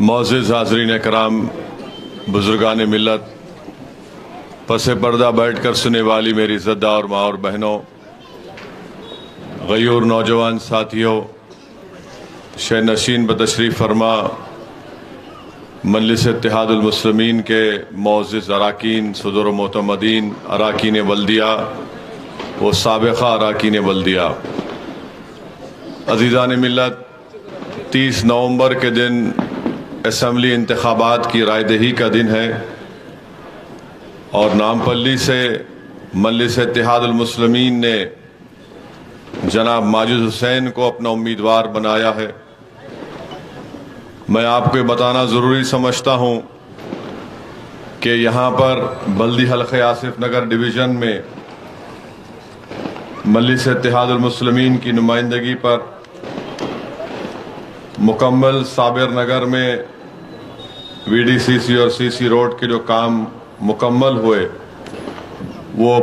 معزز حاضرین کرام، بزرگان ملت، پس پردہ بیٹھ کر سننے والی میری عزت دار ماں اور بہنوں، غیور نوجوان ساتھیوں، شہ نشین بتشریف فرما مجلس اتحاد المسلمین کے معزز اراکین، صدور و معتمدین، اراکین بلدیہ و سابقہ اراکین بلدیہ، عزیزان ملت، 30 نومبر کے دن اسمبلی انتخابات کی رائے دہی کا دن ہے اور نامپلی سے مجلس اتحاد المسلمین نے جناب ماجد حسین کو اپنا امیدوار بنایا ہے۔ میں آپ کو بتانا ضروری سمجھتا ہوں کہ یہاں پر بلدی حلقہ آصف نگر ڈویژن میں مجلس اتحاد المسلمین کی نمائندگی پر مکمل صابر نگر میں وی ڈی سی سی اور سی سی روڈ کے جو کام مکمل ہوئے وہ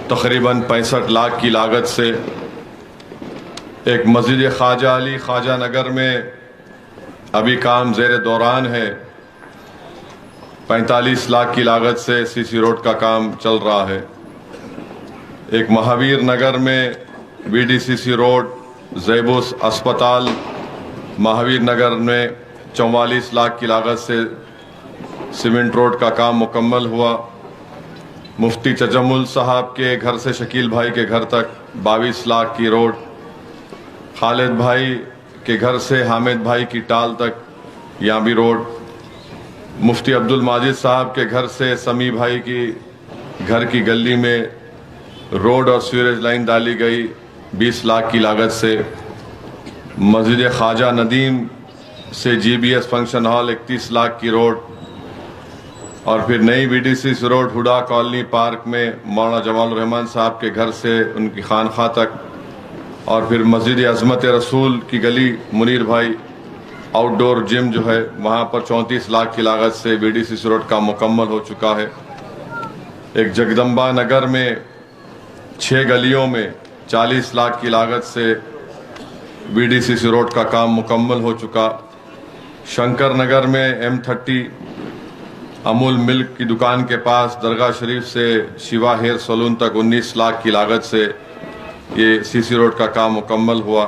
تقریباً 65 لاکھ کی لاگت سے، ایک مسجد خواجہ علی خواجہ نگر میں ابھی کام زیر دوران ہے، 45 لاکھ کی لاگت سے سی سی روڈ کا کام چل رہا ہے۔ ایک مہاویر نگر میں وی ڈی سی سی روڈ زیبوس اسپتال مہاویر نگر میں 44 لاکھ کی لاگت سے سیمنٹ روڈ کا کام مکمل ہوا۔ مفتی تجمل صاحب کے گھر سے شکیل بھائی کے گھر تک 22 لاکھ کی روڈ، خالد بھائی کے گھر سے حامد بھائی کی ٹال تک یہاں بھی روڈ، مفتی عبد الماجد صاحب کے گھر سے سمی بھائی کی گھر کی گلی میں روڈ اور سیوریج لائن ڈالی گئی 20 لاکھ کی لاگت سے۔ مسجد خواجہ ندیم سے G B S function hall 31 lakh کی روڈ، اور پھر نئی V D C C road Huda colony park میں مولانا جمال الرحمن صاحب کے گھر سے ان کی خانخواہ تک، اور پھر مسجد عظمت رسول کی گلی منیر بھائی آؤٹ ڈور جم جو ہے وہاں پر 34 لاکھ کی لاگت سے وی ڈی سی سی روڈ کا مکمل ہو چکا ہے۔ ایک جگدمبا نگر میں 6 گلیوں میں 40 لاکھ کی لاگت سے وی ڈی سی سی روڈ کا کام مکمل ہو چکا۔ شنکر نگر میں M30 امول ملک کی دکان کے پاس درگاہ شریف سے شیوا ہیئر سلون تک 19 لاکھ کی لاگت سے یہ سی سی روڈ کا کام مکمل ہوا۔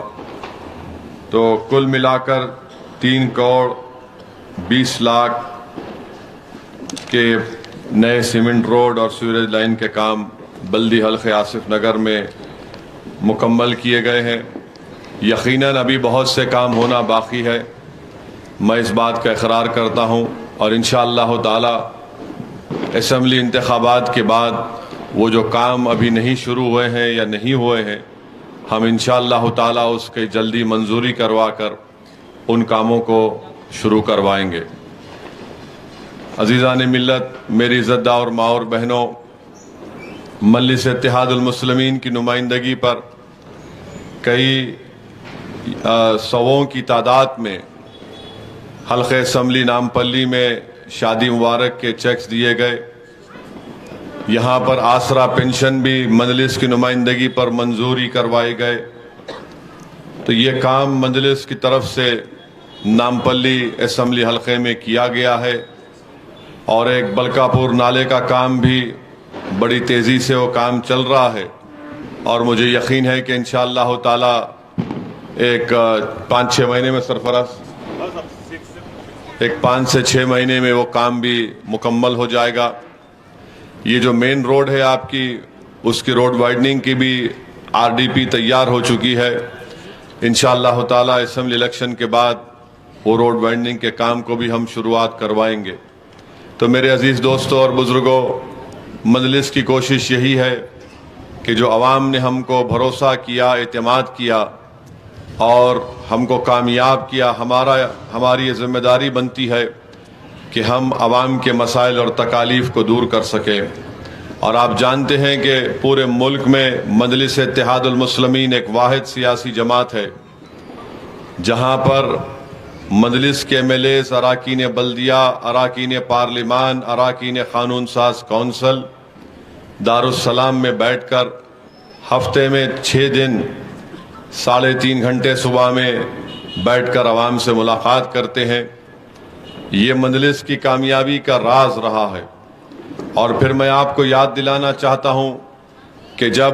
تو کل ملا کر 3 کروڑ 20 لاکھ کے نئے سیمنٹ روڈ اور سیوریج لائن کے کام بلدی حلقہ آصف نگر میں مکمل کیے گئے ہیں۔ یقیناً ابھی بہت سے کام ہونا باقی ہے، میں اس بات کا اقرار کرتا ہوں، اور انشاءاللہ تعالی اسمبلی انتخابات کے بعد وہ جو کام ابھی نہیں شروع ہوئے ہیں یا نہیں ہوئے ہیں، ہم انشاءاللہ تعالی اس کے جلدی منظوری کروا کر ان کاموں کو شروع کروائیں گے۔ عزیزان ملت، میری عزت دار ماں اور بہنوں، مجلس اتحاد المسلمین کی نمائندگی پر کئی سووں کی تعداد میں حلقہ اسمبلی نامپلی میں شادی مبارک کے چیکس دیے گئے۔ یہاں پر آسرا پینشن بھی مجلس کی نمائندگی پر منظوری کروائی گئے۔ تو یہ کام مجلس کی طرف سے نامپلی اسمبلی حلقے میں کیا گیا ہے، اور ایک بلکہ پور نالے کا کام بھی بڑی تیزی سے وہ کام چل رہا ہے، اور مجھے یقین ہے کہ انشاءاللہ تعالی ایک 5-6 مہینے میں سرفراز ایک 5 سے 6 مہینے میں وہ کام بھی مکمل ہو جائے گا۔ یہ جو مین روڈ ہے آپ کی، اس کی روڈ وائڈننگ کی بھی آر ڈی پی تیار ہو چکی ہے۔ انشاءاللہ تعالی اسمبلی الیکشن کے بعد وہ روڈ وائڈننگ کے کام کو بھی ہم شروعات کروائیں گے۔ تو میرے عزیز دوستوں اور بزرگوں، مجلس کی کوشش یہی ہے کہ جو عوام نے ہم کو بھروسہ کیا، اعتماد کیا اور ہم کو کامیاب کیا، ہماری یہ ذمہ داری بنتی ہے کہ ہم عوام کے مسائل اور تکالیف کو دور کر سکیں۔ اور آپ جانتے ہیں کہ پورے ملک میں مجلس اتحاد المسلمین ایک واحد سیاسی جماعت ہے جہاں پر مجلس کے ایم ایل ایز، اراکین بلدیہ، اراکین پارلیمان، اراکین قانون ساز کونسل دارالسلام میں بیٹھ کر ہفتے میں 6 دن 3.5 گھنٹے صبح میں بیٹھ کر عوام سے ملاقات کرتے ہیں، یہ مجلس کی کامیابی کا راز رہا ہے. اور پھر میں آپ کو یاد دلانا چاہتا ہوں کہ جب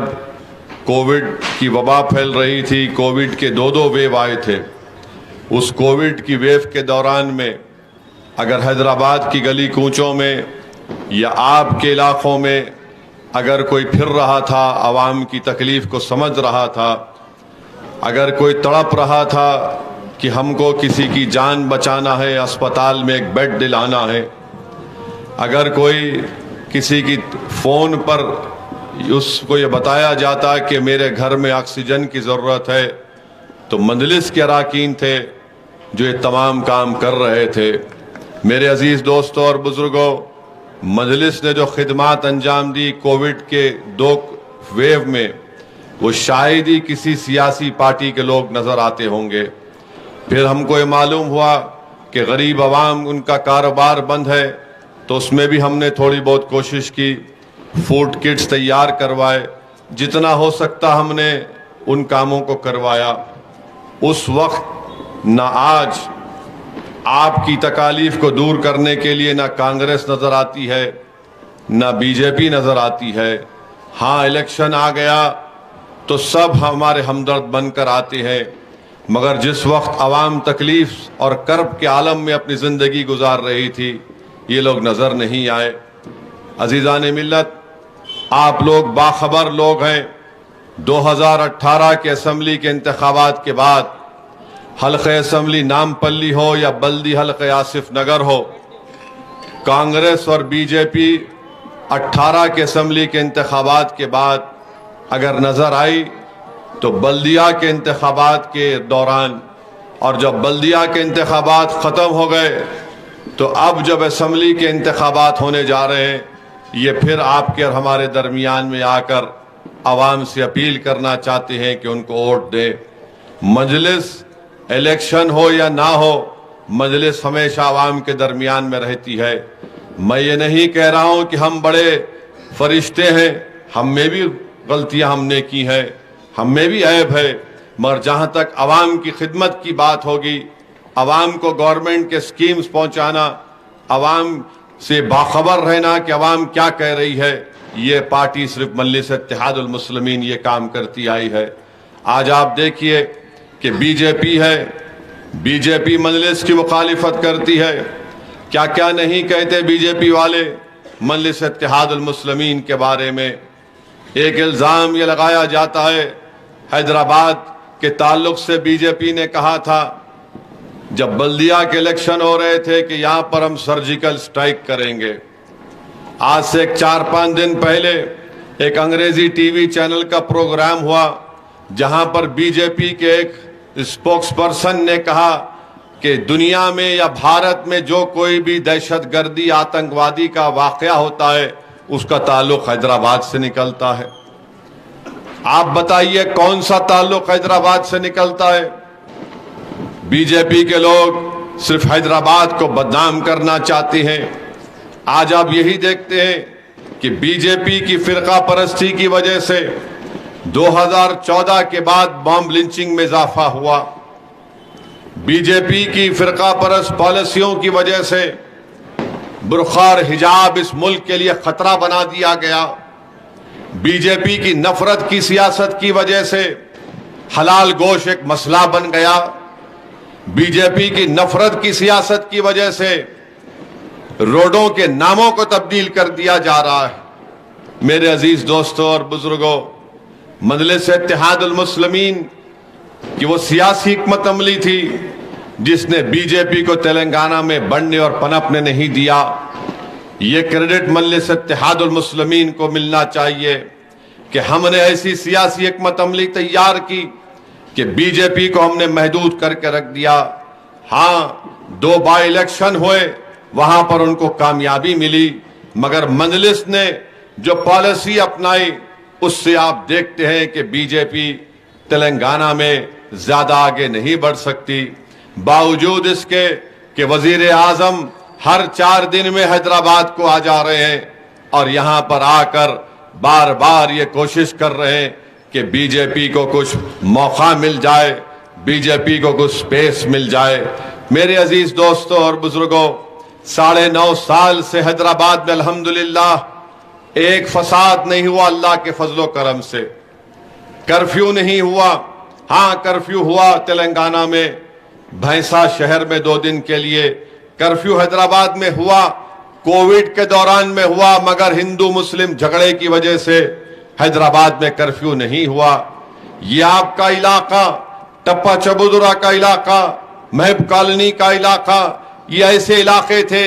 کووڈ کی وبا پھیل رہی تھی، کووڈ کے دو ویو آئے تھے، اس کووڈ کی ویو کے دوران میں اگر حیدرآباد کی گلی کوچوں میں یا آپ کے علاقوں میں اگر کوئی پھر رہا تھا، عوام کی تکلیف کو سمجھ رہا تھا، اگر کوئی تڑپ رہا تھا کہ ہم کو کسی کی جان بچانا ہے، اسپتال میں ایک بیڈ دلانا ہے، اگر کوئی کسی کی فون پر اس کو یہ بتایا جاتا کہ میرے گھر میں آکسیجن کی ضرورت ہے، تو مجلس کے اراکین تھے جو یہ تمام کام کر رہے تھے. میرے عزیز دوستوں اور بزرگوں، مجلس نے جو خدمات انجام دی کووڈ کے 2 ویو میں، وہ شاید ہی کسی سیاسی پارٹی کے لوگ نظر آتے ہوں گے. پھر ہم کو یہ معلوم ہوا کہ غریب عوام ان کا کاروبار بند ہے، تو اس میں بھی ہم نے تھوڑی بہت کوشش کی، فوڈ کٹس تیار کروائے، جتنا ہو سکتا ہم نے ان کاموں کو کروایا. اس وقت نہ آج آپ کی تکالیف کو دور کرنے کے لیے نہ کانگریس نظر آتی ہے، نہ بی جے پی نظر آتی ہے. ہاں، الیکشن آ گیا تو سب ہمارے ہمدرد بن کر آتے ہیں، مگر جس وقت عوام تکلیف اور کرب کے عالم میں اپنی زندگی گزار رہی تھی، یہ لوگ نظر نہیں آئے. عزیزان ملت، آپ لوگ باخبر لوگ ہیں. 2018 کے اسمبلی کے انتخابات کے بعد حلقہ اسمبلی نامپلی ہو یا بلدی حلقہ آصف نگر ہو، کانگریس اور بی جے پی 18 کے اسمبلی کے انتخابات کے بعد اگر نظر آئی تو بلدیہ کے انتخابات کے دوران، اور جب بلدیہ کے انتخابات ختم ہو گئے تو اب جب اسمبلی کے انتخابات ہونے جا رہے ہیں، یہ پھر آپ کے اور ہمارے درمیان میں آ کر عوام سے اپیل کرنا چاہتے ہیں کہ ان کو ووٹ دیں. مجلس الیکشن ہو یا نہ ہو، مجلس ہمیشہ عوام کے درمیان میں رہتی ہے. میں یہ نہیں کہہ رہا ہوں کہ ہم بڑے فرشتے ہیں، ہم میں بھی غلطیاں ہم نے کی ہیں، ہم میں بھی عیب ہے، مگر جہاں تک عوام کی خدمت کی بات ہوگی، عوام کو گورنمنٹ کے سکیمز پہنچانا، عوام سے باخبر رہنا کہ عوام کیا کہہ رہی ہے، یہ پارٹی صرف مجلس اتحاد المسلمین یہ کام کرتی آئی ہے. آج آپ دیکھیے کہ بی جے پی ہے، بی جے پی مجلس کی مخالفت کرتی ہے. کیا کیا نہیں کہتے بی جے پی والے مجلس اتحاد المسلمین کے بارے میں. ایک الزام یہ لگایا جاتا ہے، حیدرآباد کے تعلق سے بی جے پی نے کہا تھا جب بلدیہ کے الیکشن ہو رہے تھے کہ یہاں پر ہم سرجیکل سٹرائک کریں گے. آج سے 4-5 دن پہلے ایک انگریزی ٹی وی چینل کا پروگرام ہوا جہاں پر بی جے پی کے ایک اسپوکس پرسن نے کہا کہ دنیا میں یا بھارت میں جو کوئی بھی دہشت گردی آتنکوادی کا واقعہ ہوتا ہے اس کا تعلق حیدرآباد سے نکلتا ہے. آپ بتائیے کون سا تعلق حیدرآباد سے نکلتا ہے؟ بی جے پی کے لوگ صرف حیدرآباد کو بدنام کرنا چاہتے ہیں. آج آپ یہی دیکھتے ہیں کہ بی جے پی کی فرقہ پرستی کی وجہ سے 2014 کے بعد بام لنچنگ میں اضافہ ہوا. بی جے پی کی فرقہ پرست پالیسیوں کی وجہ سے برقع اور حجاب اس ملک کے لیے خطرہ بنا دیا گیا. بی جے پی کی نفرت کی سیاست کی وجہ سے حلال گوشت ایک مسئلہ بن گیا. بی جے پی کی نفرت کی سیاست کی وجہ سے روڈوں کے ناموں کو تبدیل کر دیا جا رہا ہے. میرے عزیز دوستوں اور بزرگوں، مجلس اتحاد المسلمین کی وہ سیاسی حکمت عملی تھی جس نے بی جے پی کو تلنگانہ میں بڑھنے اور پنپنے نہیں دیا. یہ کریڈٹ مجلس اتحاد المسلمین کو ملنا چاہیے کہ ہم نے ایسی سیاسی حکمت عملی تیار کی کہ بی جے پی کو ہم نے محدود کر کے رکھ دیا. ہاں، 2 بائی الیکشن ہوئے، وہاں پر ان کو کامیابی ملی، مگر مجلس نے جو پالیسی اپنائی اس سے آپ دیکھتے ہیں کہ بی جے پی تلنگانہ میں زیادہ آگے نہیں بڑھ سکتی. باوجود اس کے کہ وزیر اعظم ہر 4 دن میں حیدرآباد کو آ جا رہے ہیں اور یہاں پر آ کر بار بار یہ کوشش کر رہے ہیں کہ بی جے پی کو کچھ موقع مل جائے، بی جے پی کو کچھ سپیس مل جائے. میرے عزیز دوستوں اور بزرگوں، 9.5 سال سے حیدرآباد میں الحمدللہ ایک فساد نہیں ہوا اللہ کے فضل و کرم سے. کرفیو نہیں ہوا. ہاں کرفیو ہوا تلنگانہ میں, بھینسا شہر میں 2 دن کے لیے کرفیو حیدرآباد میں ہوا, کووڈ کے دوران میں ہوا, مگر ہندو مسلم جھگڑے کی وجہ سے حیدرآباد میں کرفیو نہیں ہوا. یہ آپ کا علاقہ, ٹپا چبودرا کا علاقہ, محب کالونی کا علاقہ, یہ ایسے علاقے تھے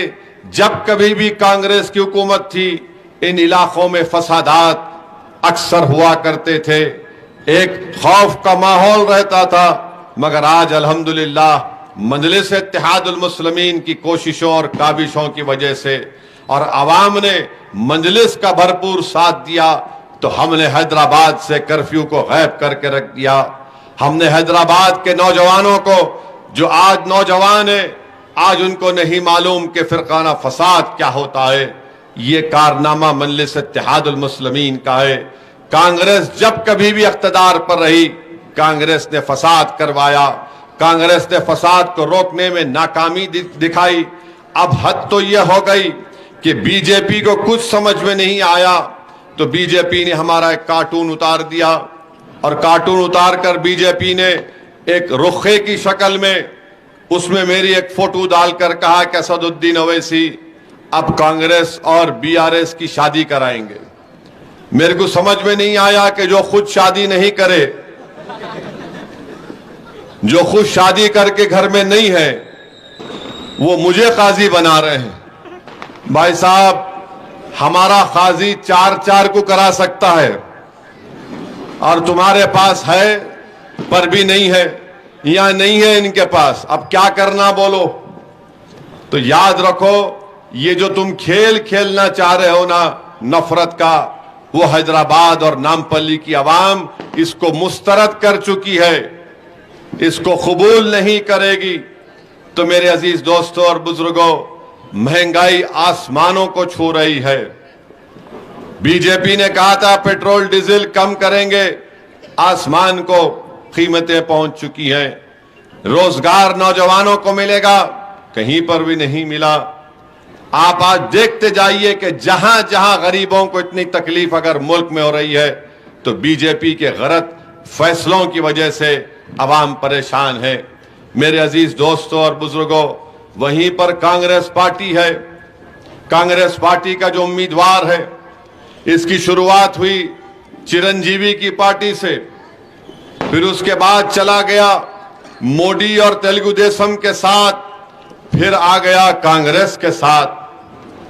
جب کبھی بھی کانگریس کی حکومت تھی ان علاقوں میں فسادات اکثر ہوا کرتے تھے, ایک خوف کا ماحول رہتا تھا. مگر آج الحمدللہ مجلس اتحاد المسلمین کی کوششوں اور کاوشوں کی وجہ سے اور عوام نے مجلس کا بھرپور ساتھ دیا تو ہم نے حیدرآباد سے کرفیو کو غائب کر کے رکھ دیا. ہم نے حیدرآباد کے نوجوانوں کو, جو آج نوجوان ہیں, آج ان کو نہیں معلوم کہ فرقانہ فساد کیا ہوتا ہے. یہ کارنامہ مجلس اتحاد المسلمین کا ہے. کانگریس جب کبھی بھی اقتدار پر رہی کانگریس نے فساد کروایا, کانگریس نے فساد کو روکنے میں ناکامی دکھائی. اب حد تو یہ ہو گئی کہ بی جے پی کو کچھ سمجھ میں نہیں آیا تو بی جے پی نے ہمارا ایک کارٹون اتار دیا, اور کارٹون اتار کر بی جے پی نے ایک رخے کی شکل میں اس میں میری ایک فوٹو ڈال کر کہا کہ اسد الدین اویسی اب کانگریس اور بی آر ایس کی شادی کرائیں گے. میرے کو سمجھ میں نہیں آیا کہ جو خود شادی نہیں کرے, جو خود شادی کر کے گھر میں نہیں ہے, وہ مجھے قاضی بنا رہے ہیں. بھائی صاحب, ہمارا قاضی 4 کو کرا سکتا ہے اور تمہارے پاس ہے پر بھی نہیں ہے, یا نہیں ہے ان کے پاس, اب کیا کرنا بولو. تو یاد رکھو یہ جو تم کھیل کھیلنا چاہ رہے ہو نا نفرت کا, وہ حیدرآباد اور نامپلی کی عوام اس کو مسترد کر چکی ہے, اس کو قبول نہیں کرے گی. تو میرے عزیز دوستوں اور بزرگوں, مہنگائی آسمانوں کو چھو رہی ہے. بی جے پی نے کہا تھا پیٹرول ڈیزل کم کریں گے, آسمان کو قیمتیں پہنچ چکی ہیں. روزگار نوجوانوں کو ملے گا, کہیں پر بھی نہیں ملا. آپ آج دیکھتے جائیے کہ جہاں جہاں غریبوں کو اتنی تکلیف اگر ملک میں ہو رہی ہے تو بی جے پی کے غلط فیصلوں کی وجہ سے عوام پریشان ہے. میرے عزیز دوستوں اور بزرگوں, وہیں پر کانگریس پارٹی ہے. کانگریس پارٹی کا جو امیدوار ہے, اس کی شروعات ہوئی چرنجیوی کی پارٹی سے, پھر اس کے بعد چلا گیا موڈی اور تیلگو دیشم کے ساتھ, پھر آ گیا کانگریس کے ساتھ.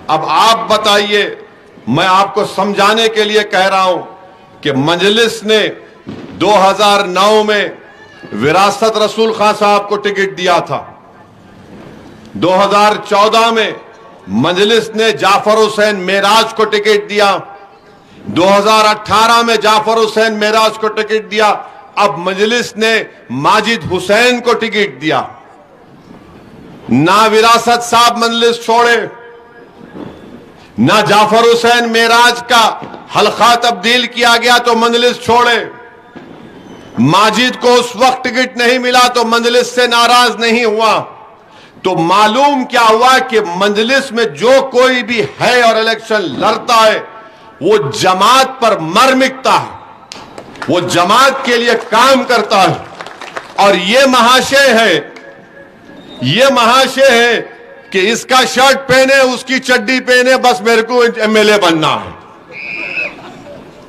اب آپ بتائیے, میں آپ کو سمجھانے کے لیے کہہ رہا ہوں کہ مجلس نے 2009 میں وراثت رسول خان صاحب کو ٹکٹ دیا تھا, 2014 میں مجلس نے جعفر حسین معراج کو ٹکٹ دیا, 2018 میں جعفر حسین معراج کو ٹکٹ دیا. اب مجلس نے ماجد حسین کو ٹکٹ دیا. نہ وراثت صاحب مجلس چھوڑے, نہ جعفر حسین معراج کا حلقہ تبدیل کیا گیا تو مجلس چھوڑے. ماجد کو اس وقت ٹکٹ نہیں ملا تو مجلس سے ناراض نہیں ہوا. تو معلوم کیا ہوا کہ مجلس میں جو کوئی بھی ہے اور الیکشن لڑتا ہے وہ جماعت پر مر مٹتا ہے, وہ جماعت کے لیے کام کرتا ہے. اور یہ محاشے ہے, یہ محاشے ہے کہ اس کا شرٹ پہنے اس کی چڈی پہنے, بس میرے کو ایم ایل اے بننا ہے.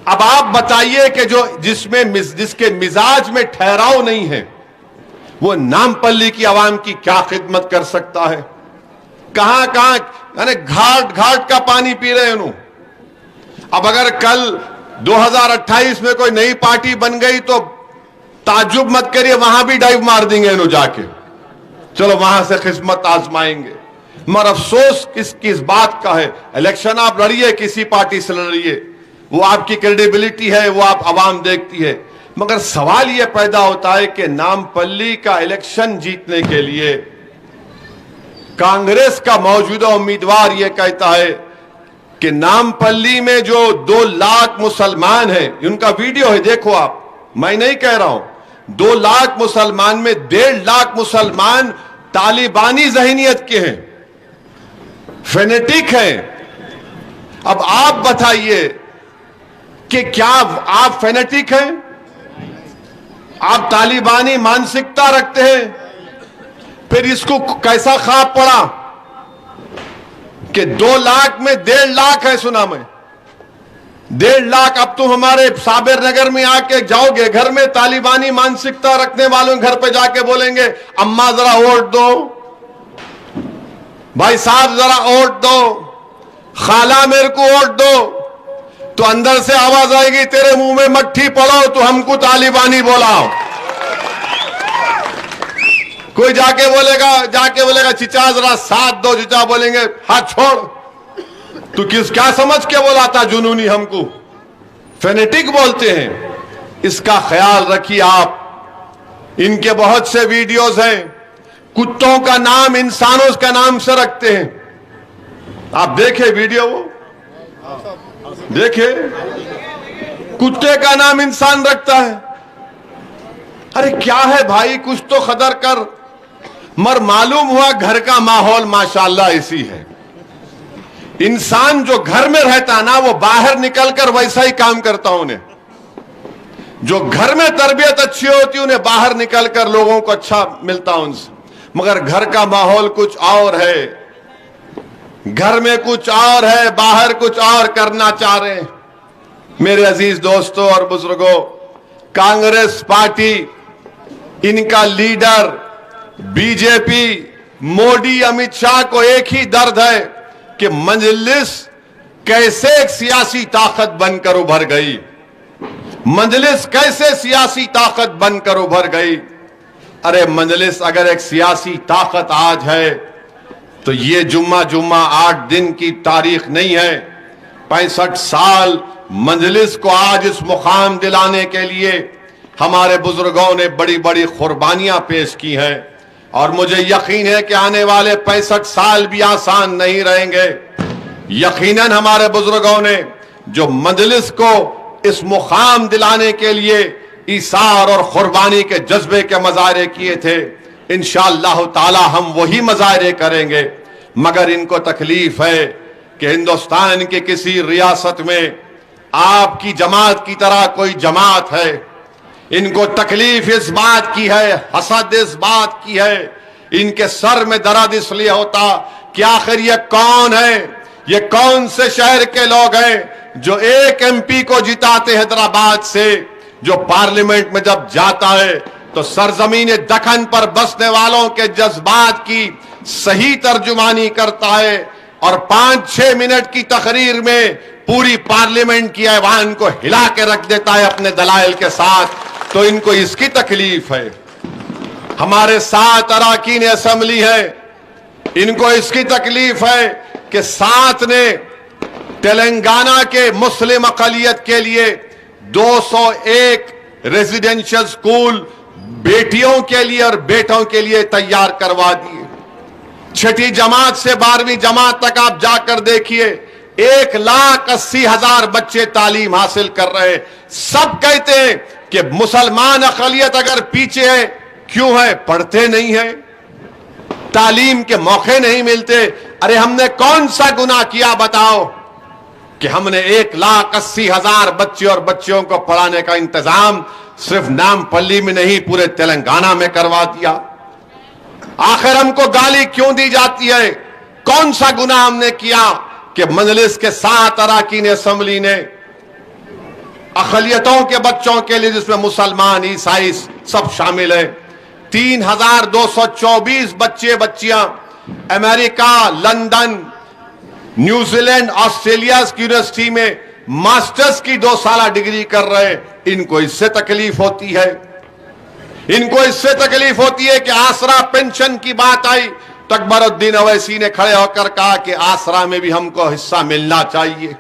اب آپ بتائیے کہ جس کے مزاج میں ٹھہراؤ نہیں ہے وہ نامپلی کی عوام کی کیا خدمت کر سکتا ہے. کہاں کہاں یعنی گھاٹ گھاٹ کا پانی پی رہے انہوں. اب اگر کل 2028 میں کوئی نئی پارٹی بن گئی تو تعجب مت کریے, وہاں بھی ڈائیو مار دیں گے انہوں جا کے, چلو وہاں سے قسمت آزمائیں گے. مگر افسوس کس بات کا ہے, الیکشن آپ لڑیے, کسی پارٹی سے لڑیے, وہ آپ کی کریڈیبلٹی ہے, وہ آپ عوام دیکھتی ہے. مگر سوال یہ پیدا ہوتا ہے کہ نامپلی کا الیکشن جیتنے کے لیے کانگریس کا موجودہ امیدوار یہ کہتا ہے کہ نامپلی میں جو 2 لاکھ مسلمان ہیں, ان کا ویڈیو ہے دیکھو آپ, میں نہیں کہہ رہا ہوں, 2 لاکھ مسلمان میں 1.5 لاکھ مسلمان طالبانی ذہنیت کے ہیں. فینیٹک ہیں. اب آپ بتائیے کہ کیا آپ فینیٹک ہیں؟ آپ طالبانی مانسکتا رکھتے ہیں؟ پھر اس کو کیسا خواب پڑا کہ 2 لاکھ میں 1.5 لاکھ ہے؟ سنا میں 1.5 لاکھ. اب تم ہمارے صابر نگر میں آ کے جاؤ گے گھر میں طالبانی مانسکتا رکھنے والوں گھر پہ جا کے بولیں گے اماں ذرا ووٹ دو، بھائی صاحب ذرا ووٹ دو، خالہ میرے کو ووٹ دو، تو اندر سے آواز آئے گی تیرے منہ میں مٹھی پڑو تو ہم کو طالبانی بولاؤ. کوئی جا کے بولے گا چچا ذرا ساتھ دو، چچا بولیں گے ہاتھ چھوڑ. تو کیا سمجھ کے بولاتا جنونی ہم کو؟ فینیٹک بولتے ہیں. اس کا خیال رکھیے آپ. ان کے بہت سے ویڈیوز ہیں، کتوں کا نام انسانوں کا نام سے رکھتے ہیں. آپ دیکھیں ویڈیو، وہ دیکھیں کتے کا نام انسان رکھتا ہے. ارے کیا ہے بھائی، کچھ تو قدر کر. مر معلوم ہوا گھر کا ماحول ماشاءاللہ اسی ہے. انسان جو گھر میں رہتا نا وہ باہر نکل کر ویسا ہی کام کرتا. انہیں جو گھر میں تربیت اچھی ہوتی انہیں باہر نکل کر لوگوں کو اچھا ملتا ان سے. مگر گھر کا ماحول کچھ اور ہے، گھر میں کچھ اور ہے، باہر کچھ اور کرنا چاہ رہے ہیں. میرے عزیز دوستوں اور بزرگوں، کانگریس پارٹی، ان کا لیڈر بی جے پی مودی امیت شاہ کو ایک ہی درد ہے کہ مجلس کیسے ایک سیاسی طاقت بن کر ابھر گئی. مجلس کیسے سیاسی طاقت بن کر ابھر گئی. ارے مجلس اگر ایک سیاسی طاقت آج ہے تو یہ جمعہ 8 دن کی تاریخ نہیں ہے. 65 سال مجلس کو آج اس مقام دلانے کے لیے ہمارے بزرگوں نے بڑی بڑی قربانیاں پیش کی ہیں، اور مجھے یقین ہے کہ آنے والے 65 سال بھی آسان نہیں رہیں گے. یقیناً ہمارے بزرگوں نے جو مجلس کو اس مقام دلانے کے لیے ایثار اور قربانی کے جذبے کے مظاہرے کیے تھے، انشاءاللہ تعالی ہم وہی مظاہرے کریں گے. مگر ان کو تکلیف ہے کہ ہندوستان کے کسی ریاست میں آپ کی جماعت کی طرح کوئی جماعت ہے. ان کو تکلیف اس بات کی ہے، حسد اس بات کی ہے. ان کے سر میں درد اس لیے ہوتا کہ آخر یہ کون ہے، یہ کون سے شہر کے لوگ ہیں جو ایک ایم پی کو جتاتے حیدرآباد سے، جو پارلیمنٹ میں جب جاتا ہے تو سرزمین دکن پر بسنے والوں کے جذبات کی صحیح ترجمانی کرتا ہے، اور 5-6 منٹ کی تقریر میں پوری پارلیمنٹ کی ایوان کو ہلا کے رکھ دیتا ہے اپنے دلائل کے ساتھ. تو ان کو اس کی تکلیف ہے. ہمارے 7 اراکین اسمبلی ہیں، ان کو اس کی تکلیف ہے کہ 7 نے تلنگانہ کے مسلم اقلیت کے لیے 201 ریزیڈنشل سکول بیٹیوں کے لیے اور بیٹوں کے لیے تیار کروا دیے. 6ٹھی جماعت سے 12ویں جماعت تک آپ جا کر دیکھیے 1,80,000 بچے تعلیم حاصل کر رہے. سب کہتے ہیں کہ مسلمان اقلیت اگر پیچھے ہے کیوں ہے؟ پڑھتے نہیں ہیں، تعلیم کے موقع نہیں ملتے. ارے ہم نے کون سا گناہ کیا بتاؤ کہ ہم نے 1,80,000 بچے اور بچیوں کو پڑھانے کا انتظام صرف نام پلی میں نہیں پورے تلنگانہ میں کروا دیا. آخر ہم کو گالی کیوں دی جاتی ہے؟ کون سا گناہ ہم نے کیا کہ مجلس کے 7 اراکین اسمبلی نے اقلیتوں کے بچوں کے لیے، جس میں مسلمان عیسائی سب شامل ہیں، 3,224 بچے بچیاں امریکہ، لندن، نیوزی لینڈ، آسٹریلیا کی یونیورسٹی میں ماسٹرز کی 2 سالہ ڈگری کر رہے. ان کو اس سے تکلیف ہوتی ہے. ان کو اس سے تکلیف ہوتی ہے کہ آسرا پینشن کی بات آئی تو اکبر الدین اویسی نے کھڑے ہو کر کہا کہ آسرا میں بھی ہم کو حصہ ملنا چاہیے.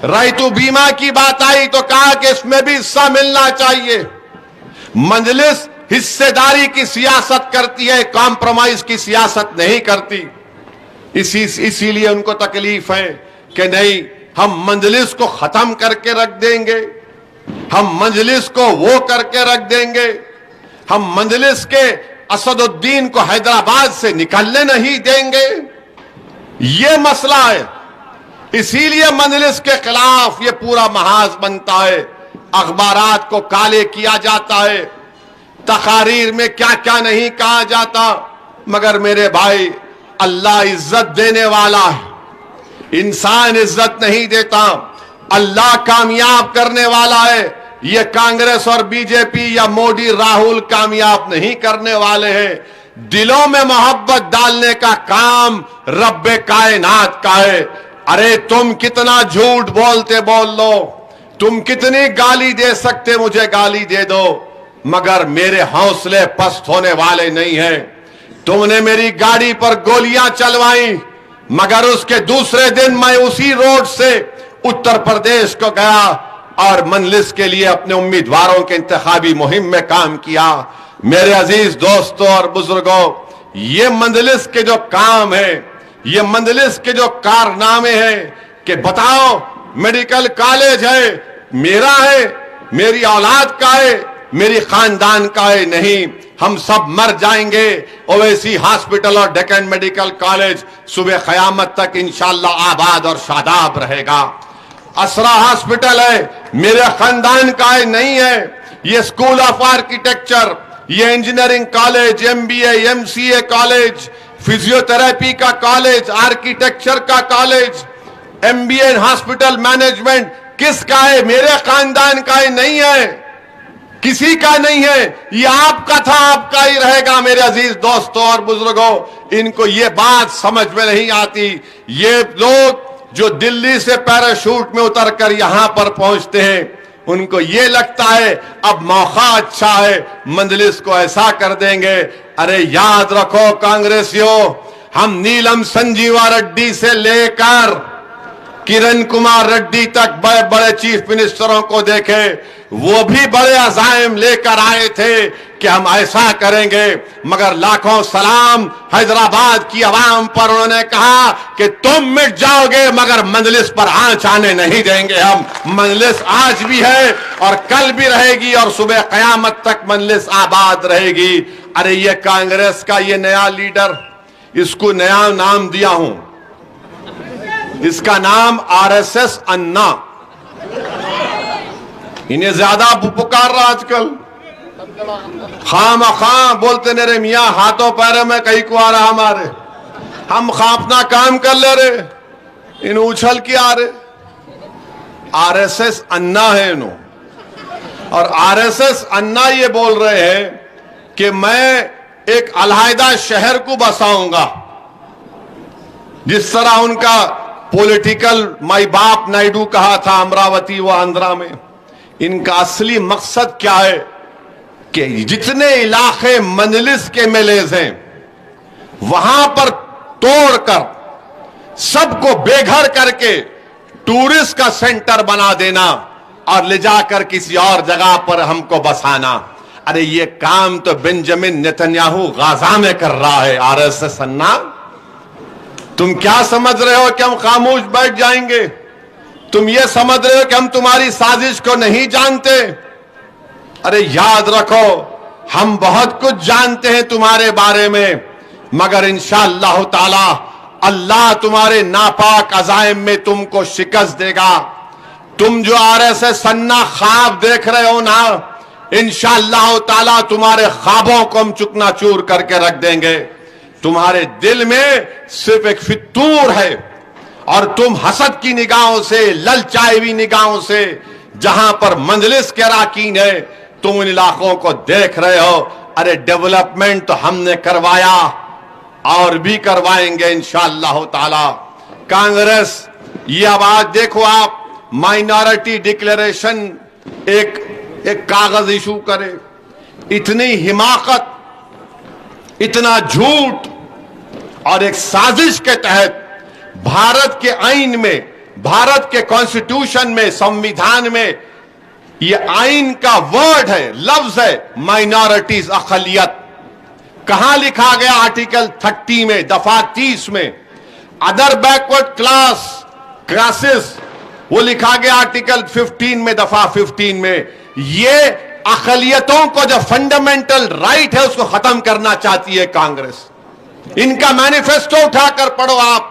ریتو بیمہ کی بات آئی تو کہا کہ اس میں بھی حصہ ملنا چاہیے. مجلس حصے داری کی سیاست کرتی ہے، کمپرومائز کی سیاست نہیں کرتی. اسی لیے ان کو تکلیف ہے کہ نہیں، ہم مجلس کو ختم کر کے رکھ دیں گے، ہم مجلس کو وہ کر کے رکھ دیں گے، ہم مجلس کے اسد الدین کو حیدرآباد سے نکلنے نہیں دیں گے. یہ مسئلہ ہے. اسی لیے مجلس کے خلاف یہ پورا محاذ بنتا ہے, اخبارات کو کالے کیا جاتا ہے, تقاریر میں کیا کیا نہیں کہا جاتا. مگر میرے بھائی, اللہ عزت دینے والا ہے, انسان عزت نہیں دیتا. اللہ کامیاب کرنے والا ہے. یہ کانگریس اور بی جے پی یا مودی راہل کامیاب نہیں کرنے والے ہیں. دلوں میں محبت ڈالنے کا کام رب کائنات کا ہے. ارے تم کتنا جھوٹ بولتے بول لو, تم کتنی گالی دے سکتے مجھے گالی دے دو, مگر میرے حوصلے پست ہونے والے نہیں ہیں. تم نے میری گاڑی پر گولیاں چلوائیں, مگر اس کے دوسرے دن میں اسی روڈ سے اتر پردیش کو گیا اور مجلس کے لیے اپنے امیدواروں کے انتخابی مہم میں کام کیا. میرے عزیز دوستوں اور بزرگوں, یہ مجلس کے جو کام ہے, یہ مجلس کے جو کارنامے ہیں کہ بتاؤ میڈیکل کالج ہے, میرا ہے, میری اولاد کا ہے, میری خاندان کا ہے, نہیں, ہم سب مر جائیں گے. اویسی ہاسپٹل اور ڈیکن میڈیکل کالج صبح قیامت تک انشاءاللہ آباد اور شاداب رہے گا. اسرا ہاسپٹل ہے, میرے خاندان کا ہے, نہیں ہے. یہ اسکول آف آرکیٹیکچر, یہ engineering college, M B A M C A college, physiotherapy کا کالج, آرکیٹیکچر کا college, M B A hospital management کس کا ہے؟ میرے خاندان کا ہے, نہیں ہے, کسی کا نہیں ہے. یہ آپ کا تھا, آپ کا ہی رہے گا. میرے عزیز دوستوں اور بزرگوں, ان کو یہ بات سمجھ میں نہیں آتی. یہ لوگ جو دلی سے پیراشوٹ میں اتر کر یہاں پر پہنچتے ہیں, ان کو یہ لگتا ہے اب موقع اچھا ہے, مجلس کو ایسا کر دیں گے. ارے یاد رکھو کانگریسیوں, ہم نیلم سنجیوا ریڈی سے لے کر کرن کمار ریڈی تک بڑے بڑے چیف منسٹروں کو دیکھے, وہ بھی بڑے عزائم لے کر آئے تھے کہ ہم ایسا کریں گے. مگر لاکھوں سلام حیدرآباد کی عوام پر, انہوں نے کہا کہ تم مٹ جاؤ گے مگر مجلس پر آنچ آنے نہیں دیں گے ہم. مجلس آج بھی ہے اور کل بھی رہے گی اور صبح قیامت تک مجلس آباد رہے گی. ارے یہ کانگریس کا یہ نیا لیڈر, اس کو نیا نام دیا ہوں, اس کا نام آر ایس ایس انا. انہیں زیادہ پکار رہا آج کل, خام خام بولتے میرے میاں ہاتھوں پیروں میں کہیں کو آ رہا ہمارے, ہم اپنا کام کر لے رہے, ان اچھل کے آ رہے. آر ایس ایس انا ہے انہوں, اور آر ایس ایس انا یہ بول رہے ہیں کہ میں ایک علیحدہ شہر کو بساؤں گا, جس طرح ان کا پولیٹیکل مائی باپ نائیڈو کہا تھا امراوتی و آندھرا میں. ان کا اصلی مقصد کیا ہے کہ جتنے علاقے مجلس کے ملیز ہیں وہاں پر توڑ کر سب کو بے گھر کر کے ٹورسٹ کا سینٹر بنا دینا اور لے جا کر کسی اور جگہ پر ہم کو بسانا. ارے یہ کام تو بنجامن نیتنیاہو غزہ میں کر رہا ہے. آر ایس ایس انا, تم کیا سمجھ رہے ہو کہ ہم خاموش بیٹھ جائیں گے؟ تم یہ سمجھ رہے ہو کہ ہم تمہاری سازش کو نہیں جانتے؟ ارے یاد رکھو, ہم بہت کچھ جانتے ہیں تمہارے بارے میں, مگر انشاءاللہ تعالی اللہ تمہارے ناپاک عزائم میں تم کو شکست دے گا. تم جو آر ایس ایس انا خواب دیکھ رہے ہو نا, انشاءاللہ تعالی تمہارے خوابوں کو ہم چکنا چور کر کے رکھ دیں گے. تمہارے دل میں صرف ایک فتور ہے, اور تم حسد کی نگاہوں سے, للچائی ہوئی نگاہوں سے جہاں پر مجلس کے اراکین ہے تم ان علاقوں کو دیکھ رہے ہو. ارے ڈیولپمنٹ تو ہم نے کروایا اور بھی کروائیں گے انشاءاللہ تعالی. کانگریس یہ اب آج دیکھو آپ, مائنورٹی ڈکلیریشن ایک کاغذ ایشو کرے, اتنی حماقت, اتنا جھوٹ, اور ایک سازش کے تحت بھارت کے آئین میں, بھارت کے کانسٹیٹیوشن میں, سمویدھان میں یہ آئین کا ورڈ ہے, لفظ ہے مائنورٹیز, اقلیت. کہاں لکھا گیا؟ آرٹیکل 30 میں, دفعہ 30 میں. ادر بیکورڈ کلاسز وہ لکھا گیا آرٹیکل 15 میں, دفعہ 15 میں. یہ اقلیتوں کو جو فنڈامنٹل رائٹ ہے اس کو ختم کرنا چاہتی ہے کانگریس. ان کا مینیفیسٹو اٹھا کر پڑھو آپ,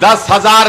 10,000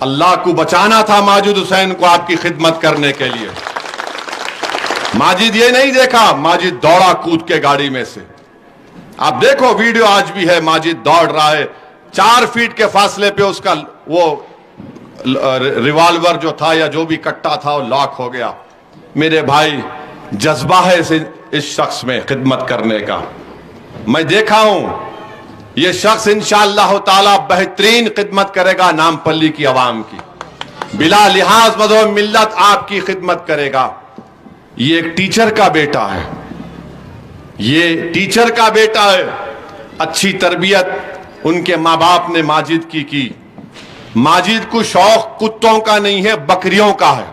اللہ کو بچانا تھا ماجد حسین کو آپ کی خدمت کرنے کے لیے. ماجد یہ نہیں دیکھا, ماجد دوڑا کود کے گاڑی میں سے. آپ دیکھو ویڈیو آج بھی ہے, ماجد دوڑ رہا ہے, 4 فیٹ کے فاصلے پہ اس کا وہ ریوالور جو تھا یا جو بھی کٹا تھا وہ لاک ہو گیا. میرے بھائی, جذبہ ہے اس شخص میں خدمت کرنے کا. میں دیکھا ہوں یہ شخص انشاءاللہ تعالی بہترین خدمت کرے گا نامپلی کی عوام کی, بلا لحاظ مذہب ملت آپ کی خدمت کرے گا. یہ ایک ٹیچر کا بیٹا ہے, یہ ٹیچر کا بیٹا ہے. اچھی تربیت ان کے ماں باپ نے ماجد کی. ماجد کو شوق کتوں کا نہیں ہے, بکریوں کا ہے.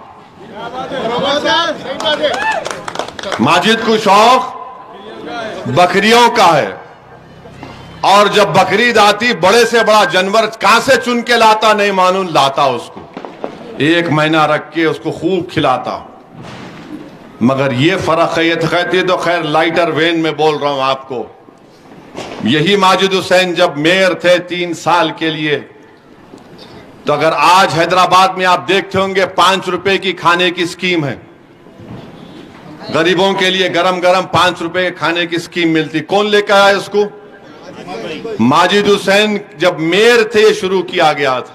ماجد کو شوق بکریوں کا ہے. اور جب بقرعید آتی بڑے سے بڑا جانور کہاں سے چن کے لاتا نہیں معلوم, لاتا اس کو 1 مہینہ رکھ کے اس کو خوب کھلاتا. مگر یہ فرق ہے, یہ تو خیر لائٹر وین میں بول رہا ہوں آپ کو. یہی ماجد حسین جب میئر تھے 3 سال کے لیے, تو اگر آج حیدرآباد میں آپ دیکھتے ہوں گے 5 روپے کی کھانے کی سکیم ہے, غریبوں کے لیے گرم گرم 5 روپے کھانے کی سکیم ملتی. کون لے کر آیا اس کو؟ ماجد حسین جب میئر تھے یہ شروع کیا گیا تھا.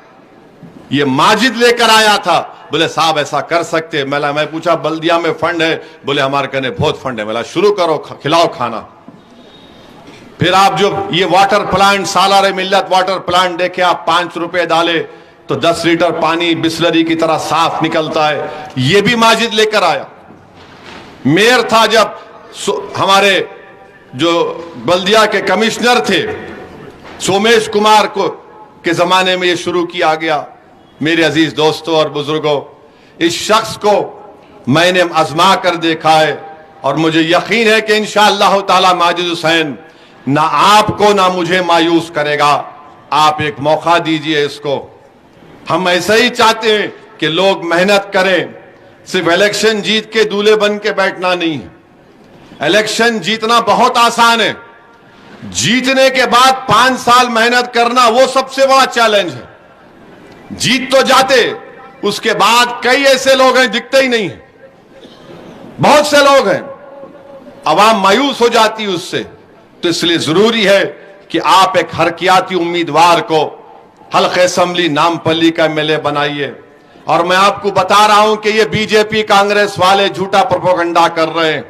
یہ ماجد لے کر آیا تھا. بولے صاحب ایسا کر سکتے. میں پوچھا بلدیہ میں فنڈ ہے؟ بولے ہمارے کہنے بہت فنڈ ہے. میں شروع کرو, کھلاؤ کھانا. پھر آپ جو یہ واٹر پلانٹ سالار ملت واٹر پلانٹ دیکھے, آپ 5 روپے ڈالے تو 10 لیٹر پانی بسلری کی طرح صاف نکلتا ہے. یہ بھی ماجد لے کر آیا. میئر تھا جب ہمارے جو بلدیہ کے کمشنر تھے سومیش کمار کو کے زمانے میں یہ شروع کیا گیا. میرے عزیز دوستوں اور بزرگوں, اس شخص کو میں نے آزما کر دیکھا ہے اور مجھے یقین ہے کہ انشاءاللہ تعالی ماجد حسین نہ آپ کو نہ مجھے مایوس کرے گا. آپ ایک موقع دیجئے اس کو. ہم ایسا ہی چاہتے ہیں کہ لوگ محنت کریں. صرف الیکشن جیت کے دولہے بن کے بیٹھنا نہیں ہے. الیکشن جیتنا بہت آسان ہے, جیتنے کے بعد 5 سال محنت کرنا وہ سب سے بڑا چیلنج ہے. جیت تو جاتے, اس کے بعد کئی ایسے لوگ ہیں دکھتے ہی نہیں ہیں, بہت سے لوگ ہیں, عوام مایوس ہو جاتی اس سے. تو اس لیے ضروری ہے کہ آپ ایک حرکیاتی امیدوار کو حلقہ اسمبلی نامپلی کا ایم ایل اے بنائیے. اور میں آپ کو بتا رہا ہوں کہ یہ بی جے پی کانگریس والے جھوٹا پروپیگنڈا کر رہے ہیں.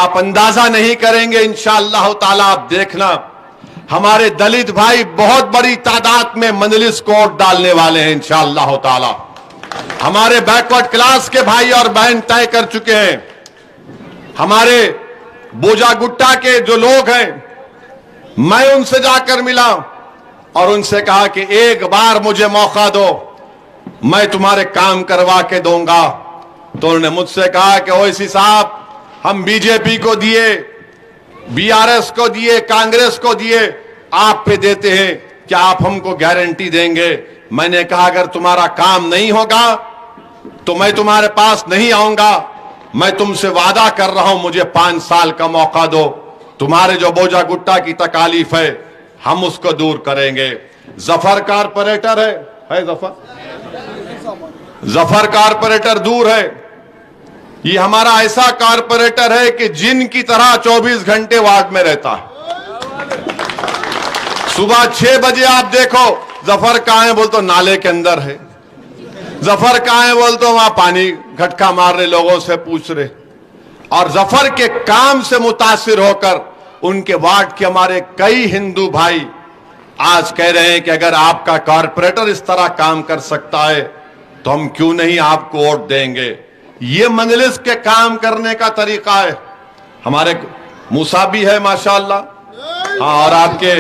آپ اندازہ نہیں کریں گے انشاءاللہ تعالی. آپ دیکھنا ہمارے دلت بھائی بہت بڑی تعداد میں مجلس کو ووٹ ڈالنے والے ہیں انشاءاللہ تعالی. ہمارے بیکورڈ کلاس کے بھائی اور بہن طے کر چکے ہیں. ہمارے بوجا گٹا کے جو لوگ ہیں, میں ان سے جا کر ملا اور ان سے کہا کہ ایک بار مجھے موقع دو, میں تمہارے کام کروا کے دوں گا. تو انہوں نے مجھ سے کہا کہ اویسی صاحب, ہم بی جے پی کو دیے, بی آر ایس کو دیے, کانگریس کو دیے, آپ پہ دیتے ہیں, کیا آپ ہم کو گارنٹی دیں گے؟ میں نے کہا اگر تمہارا کام نہیں ہوگا تو میں تمہارے پاس نہیں آؤں گا. میں تم سے وعدہ کر رہا ہوں, مجھے 5 سال کا موقع دو. تمہارے جو بوجا گٹا کی تکالیف ہے ہم اس کو دور کریں گے. ظفر کارپوریٹر ہے ظفر کارپوریٹر دور ہے. یہ ہمارا ایسا کارپوریٹر ہے کہ جن کی طرح 24 گھنٹے وارڈ میں رہتا ہے. صبح 6 بجے آپ دیکھو ظفر کہاں ہے, بولتے نالے کے اندر ہے. ظفر کہاں ہے, بولتے وہاں پانی گھٹکا مار رہے, لوگوں سے پوچھ رہے. اور ظفر کے کام سے متاثر ہو کر ان کے وارڈ کے ہمارے کئی ہندو بھائی آج کہہ رہے ہیں کہ اگر آپ کا کارپوریٹر اس طرح کام کر سکتا ہے تو ہم کیوں نہیں آپ کو ووٹ دیں گے. یہ مجلس کے کام کرنے کا طریقہ ہے. ہمارے موسیٰ بھی ہے ماشاءاللہ, اور آپ کے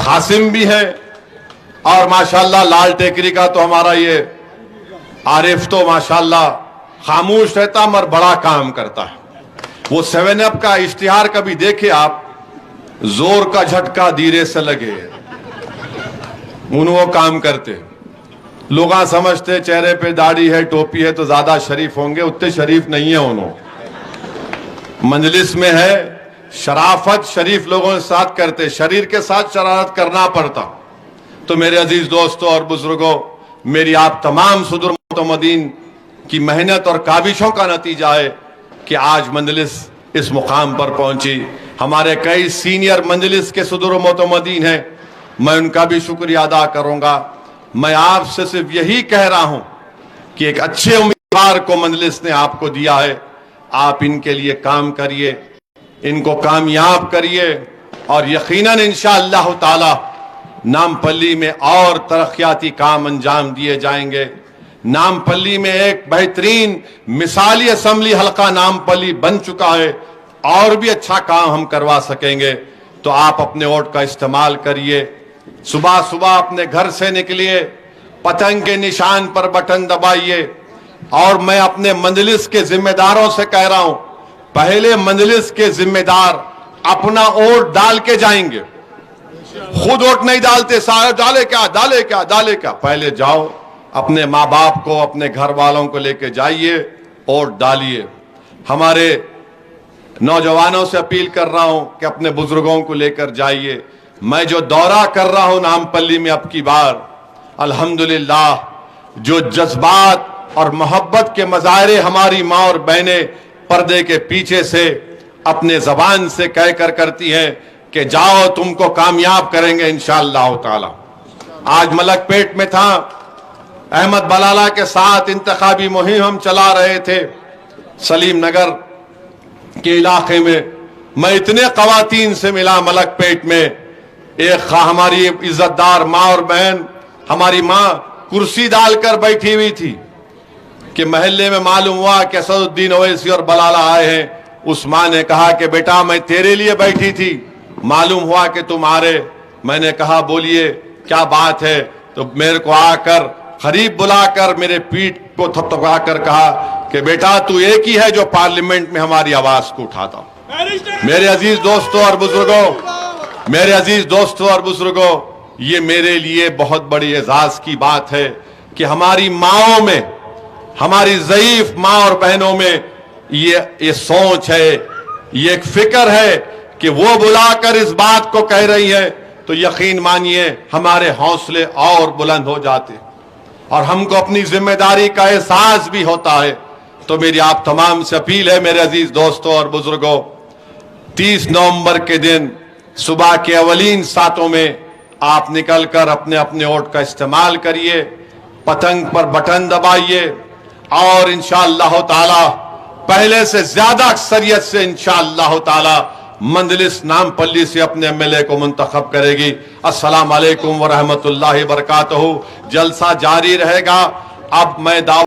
قاسم بھی ہے, اور ماشاءاللہ لال ٹیکری کا تو ہمارا یہ عارف تو ماشاءاللہ خاموش رہتا مگر بڑا کام کرتا ہے. وہ 7 اپ کا اشتہار کبھی دیکھے آپ, زور کا جھٹکا دھیرے سے لگے, انہوں وہ کام کرتے. لوگ سمجھتے چہرے پہ داڑھی ہے ٹوپی ہے تو زیادہ شریف ہوں گے, اتنے شریف نہیں ہیں. انہوں مجلس میں ہے شرافت, شریف لوگوں کے ساتھ کرتے, شریر کے ساتھ شرارت کرنا پڑتا. تو میرے عزیز دوستوں اور بزرگوں، میری آپ تمام صدر معتمدین کی محنت اور کاوشوں کا نتیجہ ہے کہ آج مجلس اس مقام پر پہنچی۔ ہمارے کئی سینئر مجلس کے صدر و معتمدین ہیں، میں ان کا بھی شکریہ ادا کروں گا۔ میں آپ سے صرف یہی کہہ رہا ہوں کہ ایک اچھے امیدوار کو مجلس نے آپ کو دیا ہے، آپ ان کے لیے کام کریے، ان کو کامیاب کریے، اور یقیناً انشاءاللہ تعالی نامپلی میں اور ترقیاتی کام انجام دیے جائیں گے۔ نامپلی میں ایک بہترین مثالی اسمبلی حلقہ نامپلی بن چکا ہے، اور بھی اچھا کام ہم کروا سکیں گے۔ تو آپ اپنے ووٹ کا استعمال کریے، صبح صبح اپنے گھر سے نکلیے، پتنگ کے نشان پر بٹن دبائیے، اور میں اپنے مجلس کے ذمہ داروں سے کہہ رہا ہوں، پہلے مجلس کے ذمہ دار اپنا ووٹ ڈال کے جائیں گے، خود ووٹ نہیں ڈالتے، سارے ڈالے کیا، پہلے جاؤ اپنے ماں باپ کو، اپنے گھر والوں کو لے کے جائیے، ووٹ ڈالیے۔ ہمارے نوجوانوں سے اپیل کر رہا ہوں کہ اپنے بزرگوں کو لے کر جائیے۔ میں جو دورہ کر رہا ہوں نامپلی میں اب کی بار، الحمدللہ جو جذبات اور محبت کے مظاہرے ہماری ماں اور بہنیں پردے کے پیچھے سے اپنے زبان سے کہہ کر کرتی ہیں کہ جاؤ تم کو کامیاب کریں گے انشاءاللہ تعالی۔ آج ملک پیٹ میں تھا، احمد بلالہ کے ساتھ انتخابی مہم ہم چلا رہے تھے سلیم نگر کے علاقے میں۔ میں اتنے خواتین سے ملا ملک پیٹ میں، ایک ہماری عزت دار ماں اور بہن، ہماری ماں کرسی ڈال کر بیٹھی ہوئی تھی کہ محلے میں معلوم ہوا کہ اسد الدین اویسی اور بلالہ آئے ہیں۔ اس ماں نے کہا کہ بیٹا میں تیرے لیے بیٹھی تھی، معلوم ہوا کہ تم آ رہے۔ میں نے کہا بولیے کیا بات ہے؟ تو میرے کو آ کر قریب بلا کر میرے پیٹھ کو تھپتھپا کر کہا کہ بیٹا تو ایک ہی ہے جو پارلیمنٹ میں ہماری آواز کو اٹھاتا۔ میرے عزیز دوستوں اور بزرگوں، یہ میرے لیے بہت بڑی اعزاز کی بات ہے کہ ہماری ماؤں میں، ہماری ضعیف ماں اور بہنوں میں یہ سوچ ہے، یہ ایک فکر ہے کہ وہ بلا کر اس بات کو کہہ رہی ہے، تو یقین مانیے ہمارے حوصلے اور بلند ہو جاتے، اور ہم کو اپنی ذمہ داری کا احساس بھی ہوتا ہے۔ تو میری آپ تمام سے اپیل ہے میرے عزیز دوستوں اور بزرگوں، 30 نومبر کے دن صبح کے اولین ساعتوں میں آپ نکل کر اپنے اپنے ووٹ کا استعمال کریے، پتنگ پر بٹن دبائیے، اور انشاءاللہ تعالی پہلے سے زیادہ اکثریت سے انشاءاللہ تعالی مجلس نامپلی سے اپنے ایم ایل اے کو منتخب کرے گی۔ السلام علیکم ورحمۃ اللہ وبرکاتہ۔ جلسہ جاری رہے گا۔ اب میں